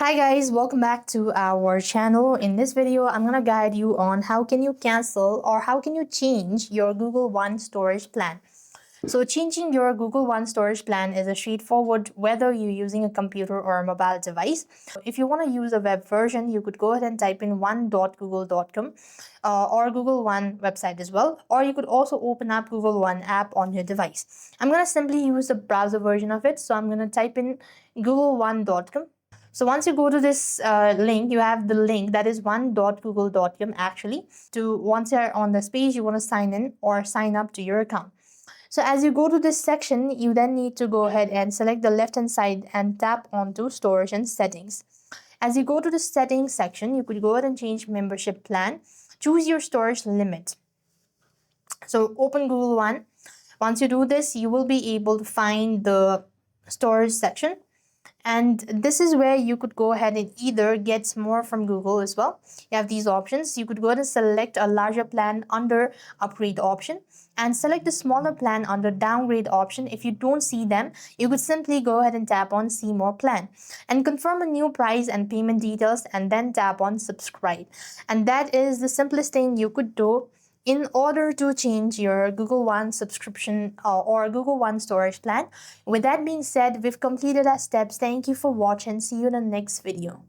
Hi guys, welcome back to our channel. In this video, I'm gonna guide you on how can you cancel or how can you change your Google One storage plan. So changing your Google One storage plan is a straightforward whether you're using a computer or a mobile device. If you want to use a web version, you could go ahead and type in one.google.com or Google One website as well. Or you could also open up Google One app on your device. I'm going to simply use the browser version of it. So I'm going to type in google1.com. So once you go to this link, you have the link that is one.google.com actually. Once you're on this page, you want to sign in or sign up to your account. So as you go to this section, you then need to go ahead and select the left hand side and tap onto storage and settings. As you go to the settings section, you could go ahead and change membership plan. Choose your storage limit. So open Google One. Once you do this, you will be able to find the storage section. And this is where you could go ahead and either get more from Google as well. You have these options. You could go ahead and select a larger plan under upgrade option and select the smaller plan under downgrade option. If you don't see them, you could simply go ahead and tap on see more plan and confirm a new price and payment details and then tap on subscribe. And that is the simplest thing you could do in order to change your Google One subscription or Google One storage plan. With that being said, we've completed our steps. Thank you for watching. See you in the next video.